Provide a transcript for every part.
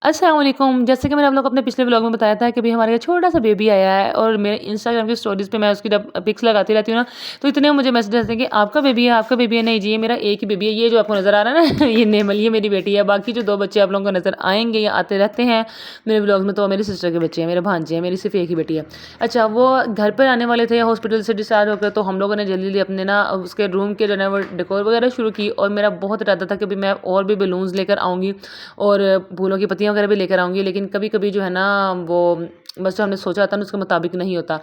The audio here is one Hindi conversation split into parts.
अस्सलाम वालेकुम। जैसे कि मैंने आप लोग को अपने पिछले व्लॉग में बताया था कि भई हमारे घर छोटा-सा बेबी आया है और मेरे इंस्टाग्राम की स्टोरीज़ पे मैं उसकी जब पिक्स लगाती रहती हूँ ना, तो इतने मुझे मैसेज आते हैं कि आपका बेबी है, आपका बेबी है। नहीं जी, ये मेरा एक ही बेबी है। ये जो आपको नज़र आ रहा है ना ये नेमल, ये मेरी बेटी है। बाकी जो 2 बच्चे आप लोगों को नज़र आएँगे या आते रहते हैं मेरे व्लॉग्स में, तो वो मेरी सिस्टर के बच्चे हैं, मेरे भांजे हैं, मेरी सिर्फ़ एक ही बेटी है। अच्छा, वो घर पर आने वाले थे हॉस्पिटल से डिस्चार्ज होकर, तो हम लोगों ने जल्दी-जल्दी अपने ना उसके रूम के जो है ना वो डेकोर वगैरह शुरू की और मेरा बहुत इरादा था कि भई मैं और भी बलून्स लेकर आऊँगी और फूलों की पत्तियाँ वगैरह भी लेकर आऊँगी, लेकिन कभी-कभी जो है ना वो बस जो हमने सोचा था ना उसके मुताबिक नहीं होता।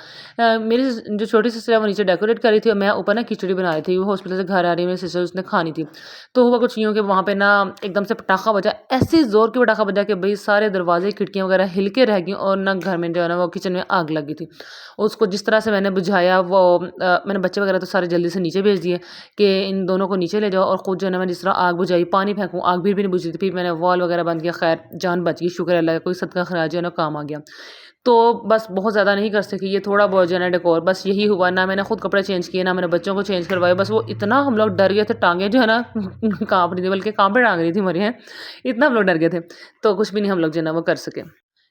मेरी जो छोटी सिस्टर है वो नीचे डेकोरेट कर रही थी और मैं ऊपर ना खिचड़ी बना रही थी। वो हॉस्पिटल से घर आ रही है मेरी सिस्टर, उसने खानी थी। तो हुआ कुछ यूँ कि वहाँ पे ना एकदम से पटाखा बजा, ऐसे ज़ोर की पटाखा बजा कि भई सारे दरवाज़े, खिड़कियाँ वगैरह हिल के रह गईं और ना घर में जो है ना वो किचन में आग लग गई थी। उसको जिस तरह से मैंने बुझाया वो मैंने बच्चे वगैरह तो सारे जल्दी से नीचे भेज दिए कि इन दोनों को नीचे ले जाओ और खुद जो है ना मैंने जिस तरह आग बुझाई, पानी फेंकूँ, आग फिर भी नहीं बुझ रही थी। फिर मैंने वॉल वगैरह बंद किया, खैर जान बच गई, शुक्र है अल्लाह का, कोई सदका खैरात जो है ना काम आ गया। तो बस बहुत ज़्यादा नहीं कर सकी, ये थोड़ा बहुत जो है ना डेकोर बस यही हुआ। ना मैंने खुद कपड़े चेंज किए, ना मैंने बच्चों को चेंज करवाए। बस वो इतना हम लोग डर गए थे, टाँगें जो है ना काँप रही थी, बल्कि काँपे टाँग रही थी हमारी हैं, इतना हम लोग डर गए थे। तो कुछ भी नहीं हम लोग जो है ना वो कर सके।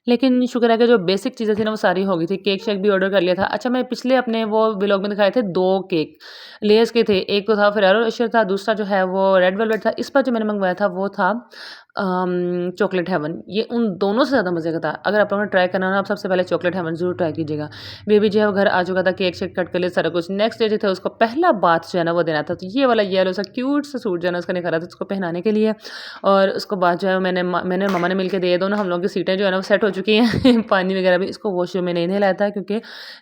लेकिन शुक्र है कि जो बेसिक चीज़ें थी ना वो सारी हो गई थी। केक शेक भी ऑर्डर कर लिया था। अच्छा, मैं पिछले अपने वो व्लॉग में दिखाए थे 2 केक, लेज़ के थे। एक तो था फेरेरो रोशर था, दूसरा जो है वो रेड वेलवेट था। इस बार जो मैंने मँगवाया था वो था चॉकलेट हेवन। ये उन दोनों से ज़्यादा मज़े का था। अगर आप लोगों ने ट्राई करना हो ना, आप सबसे पहले चॉकलेट हेवन ज़रूर ट्राई कीजिएगा। बेबी जो है वो घर आ चुका था, केक शेक कट कर लिया सारा कुछ। नेक्स्ट डे जो था उसको पहला बाथ जो है ना वो देना था। तो ये वाला येलो सा क्यूट सा सूट जो है ना उसका निकाला था उसको पहनाने के लिए और उसको बाद जो है मैंने और मम्मा ने मिलके दिए। दोनों हम लोगों की सीटें जो है ना वो सेट हो चुकी हैं। पानी वगैरह भी इसको वॉशरूम में नहीं नहलाया था क्योंकि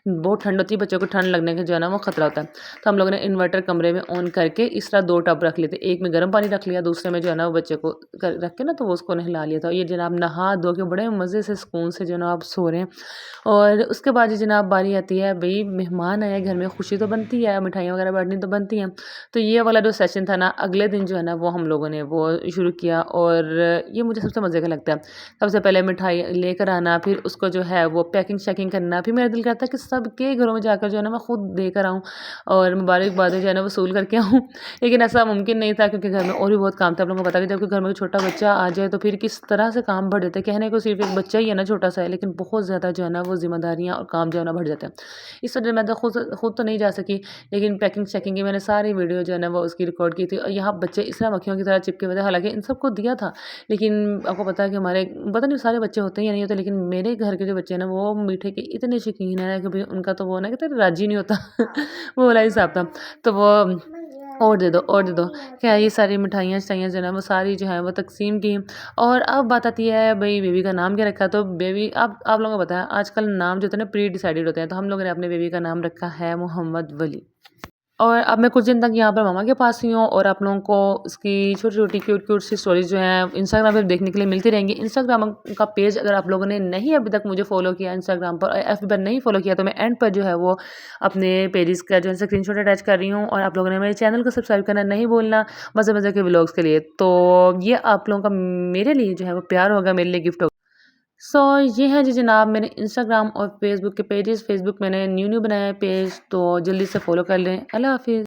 बहुत ठंड होती है, बच्चों को ठंड लगने का जो है ना वो खतरा होता है। तो हम लोगों ने इन्वर्टर कमरे में ऑन करके इस तरह 2 टब रख लिए थे। एक में गर्म पानी रख लिया, दूसरे में जो है ना वो बच्चे को रख के ना तो वो उसको नहला लिया था। ये जनाब नहा धो के बड़े मज़े से सुकून से जो है ना आप सो रहे हैं। और उसके बाद ये जनाब बारी आती है, भई मेहमान आए घर में, खुशी तो बनती है, मिठाइयाँ वगैरह बाँटनी तो बनती हैं। तो ये वाला जो सेशन था ना अगले दिन जो है ना वो हम लोगों ने वो शुरू किया और ये मुझे सबसे मज़े का लगता है। सबसे पहले मिठाई लेकर आना, फिर उसको जो है वो पैकिंग-शैकिंग करना, फिर मेरा दिल करता है कि सबके घरों में जाकर जो है ना मैं खुद देकर आऊँ और मुबारकबादें जो है ना वसूल करके आऊँ। लेकिन ऐसा मुमकिन नहीं था क्योंकि घर में और भी बहुत काम था। आप लोगों को पता है कि जब घर में छोटा बच्चा आ जाए तो फिर किस तरह से काम बढ़ जाते हैं। कहने को सिर्फ़ एक बच्चा ही है ना छोटा-सा है, लेकिन बहुत ज़्यादा जो है ना वो ज़िम्मेदारियाँ और काम जो है ना बढ़ जाते हैं। इस वजह मैं तो खुद तो नहीं जा सकी, लेकिन पैकिंग-शैकिंग की मैंने सारी वीडियो जो है ना वो उसकी रिकॉर्ड की थी और यहाँ बच्चे इस तरह मक्खियों की तरह चिपके हुए थे। हालाँकि इन सबको दिया था, लेकिन आपको पता है कि हमारे पता नहीं सारे बच्चे होते हैं या नहीं होते, लेकिन मेरे घर के जो बच्चे हैं ना वो मीठे के इतने शौकीन हैं कि भई उनका तो वो ना कहते हैं राज़ी नहीं होता वो वाला हिसाब था। तो वो और दे दो और दे दो। क्या ये सारी मिठाइयाँ-शिठाइयाँ जो है ना वो सारी जो है वो तक़सीम की। और अब बात आती है भई बेबी का नाम क्या रखा? तो बेबी अब आप लोगों को पता है आजकल नाम जो होते हैं ना प्री डिसाइडेड होते हैं। तो हम लोगों ने अपने बेबी का नाम रखा है मोहम्मद वली। और अब मैं कुछ दिन तक यहाँ पर मम्मा के पास ही हूँ और आप लोगों को उसकी छोटी-छोटी क्यूट-क्यूट सी स्टोरीज़ जो हैं इंस्टाग्राम पे देखने के लिए मिलती रहेंगी। इंस्टाग्राम का पेज अगर आप लोगों ने नहीं अभी तक मुझे फ़ॉलो किया इंस्टाग्राम पर, एफबी पर नहीं फ़ॉलो किया, तो मैं एंड पर जो है वो अपने पेजेज़ का जो है स्क्रीनशॉट अटैच कर रही हूँ और आप लोगों ने मेरे चैनल को सब्सक्राइब करना नहीं भूलना मज़े-मज़े के व्लॉग्स के लिए। तो ये आप लोगों का मेरे लिए जो है वो प्यार होगा, मेरे लिए गिफ्ट होगा। सो ये है जी जनाब मेरे इंस्टाग्राम और फेसबुक के पेजेस। फेसबुक मैंने न्यू बनाया है पेज, तो जल्दी से फॉलो कर लें। अल्लाह हाफ़िज़।